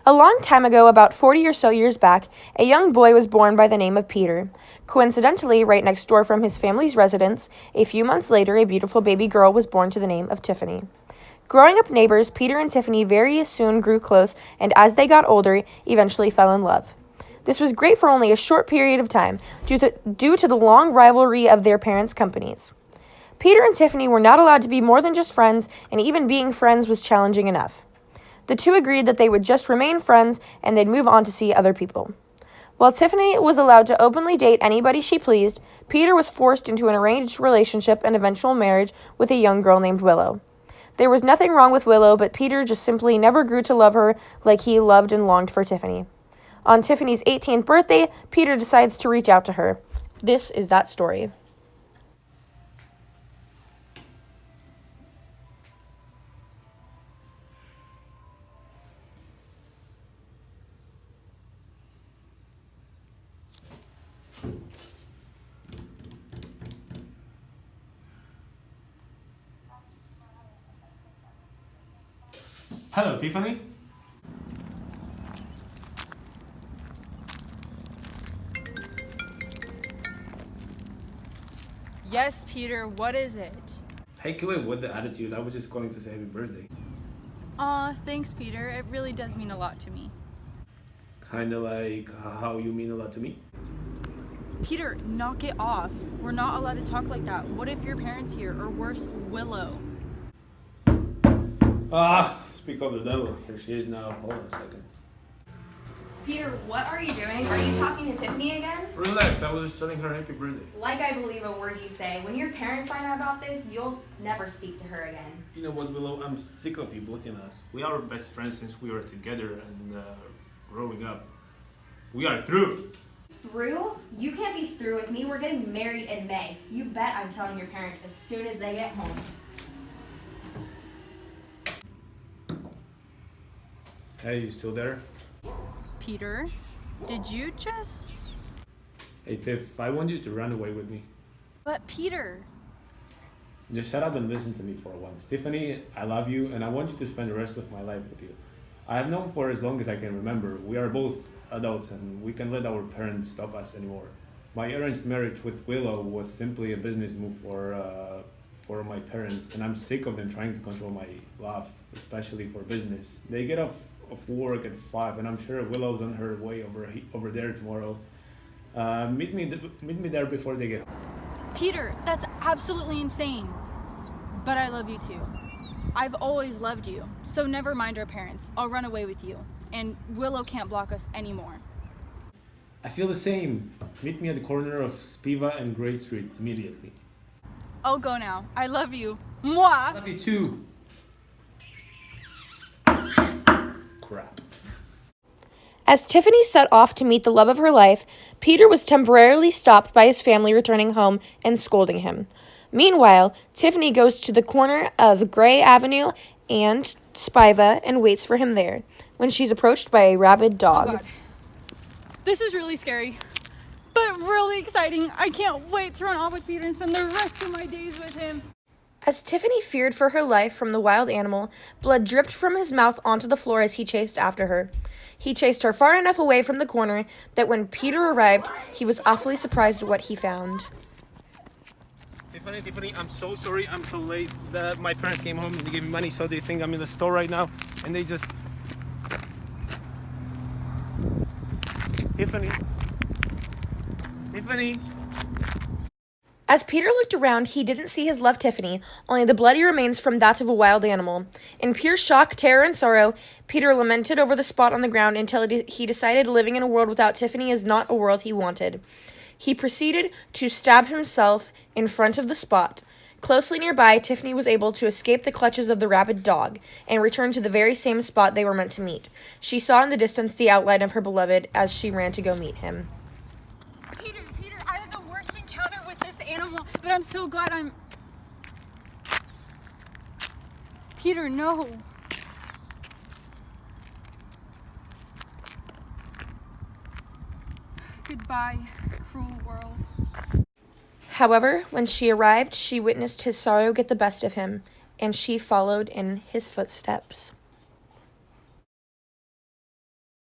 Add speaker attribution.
Speaker 1: A long time ago, about 40 or so years back, a young boy was born by the name of Peter. Coincidentally, right next door from his family's residence, a few months later, a beautiful baby girl was born to the name of Tiffany. Growing up neighbors, Peter and Tiffany very soon grew close, and as they got older, eventually fell in love. This was great for only a short period of time, due to the long rivalry of their parents' companies. Peter and Tiffany were not allowed to be more than just friends, and even being friends was challenging enough. The two agreed that they would just remain friends and they'd move on to see other people. While Tiffany was allowed to openly date anybody she pleased, Peter was forced into an arranged relationship and eventual marriage with a young girl named Willow. There was nothing wrong with Willow, but Peter just simply never grew to love her like he loved and longed for Tiffany. On Tiffany's 18th birthday, Peter decides to reach out to her. This is that story.
Speaker 2: Hello, Tiffany.
Speaker 3: Yes, Peter, what is it?
Speaker 2: Hey, quit away with the attitude. I was just calling to say happy birthday.
Speaker 3: Aw, thanks, Peter. It really does mean a lot to me.
Speaker 2: Kinda like how you mean a lot to me.
Speaker 3: Peter, knock it off. We're not allowed to talk like that. What if your parents here, or worse, Willow?
Speaker 2: Speak of the devil. Here she is now. Hold on a second.
Speaker 1: Peter, what are you doing? Are you talking to Tiffany again?
Speaker 2: Relax. I was just telling her happy birthday.
Speaker 1: Like I believe a word you say. When your parents find out about this, you'll never speak to her again.
Speaker 2: You know what, Willow? I'm sick of you blocking us. We are best friends since we were together and growing up. We are through.
Speaker 1: Through? You can't be through with me. We're getting married in May. You bet I'm telling your parents as soon as they get home.
Speaker 2: Hey, you still there?
Speaker 3: Peter, did you just...
Speaker 2: Hey, Tiff, I want you to run away with me.
Speaker 3: But Peter...
Speaker 2: Just shut up and listen to me for once. Tiffany, I love you and I want you to spend the rest of my life with you. I have known for as long as I can remember. We are both adults and we can let our parents stop us anymore. My arranged marriage with Willow was simply a business move for my parents, and I'm sick of them trying to control my love, especially for business. They get off of work at 5 and I'm sure Willow's on her way over there tomorrow. Meet me there before they get home.
Speaker 3: Peter, that's absolutely insane. But I love you too. I've always loved you, so never mind our parents. I'll run away with you, and Willow can't block us anymore.
Speaker 2: I feel the same. Meet me at the corner of Spiva and Gray Street immediately.
Speaker 3: I'll go now. I love you. Mwah!
Speaker 2: I love you too. Crap.
Speaker 1: As Tiffany set off to meet the love of her life, Peter was temporarily stopped by his family returning home and scolding him. Meanwhile, Tiffany goes to the corner of Gray Avenue and Spiva and waits for him there, when she's approached by a rabid dog.
Speaker 3: Oh God. This is really scary, but really exciting. I can't wait to run off with Peter and spend the rest of my days with him.
Speaker 1: As Tiffany feared for her life from the wild animal, blood dripped from his mouth onto the floor as he chased after her. He chased her far enough away from the corner that when Peter arrived, he was awfully surprised at what he found.
Speaker 2: Tiffany, I'm so sorry. I'm so late. My parents came home and they gave me money, so they think I'm in the store right now, and they just... Tiffany.
Speaker 1: As Peter looked around, he didn't see his love Tiffany, only the bloody remains from that of a wild animal. In pure shock, terror, and sorrow, Peter lamented over the spot on the ground until he decided living in a world without Tiffany is not a world he wanted. He proceeded to stab himself in front of the spot. Closely nearby, Tiffany was able to escape the clutches of the rabid dog and return to the very same spot they were meant to meet. She saw in the distance the outline of her beloved as she ran to go meet him.
Speaker 3: Peter, I had the worst encounter with this animal, but I'm so glad I'm... Peter, no. Goodbye, cruel world.
Speaker 1: However, when she arrived, she witnessed his sorrow get the best of him, and she followed in his footsteps.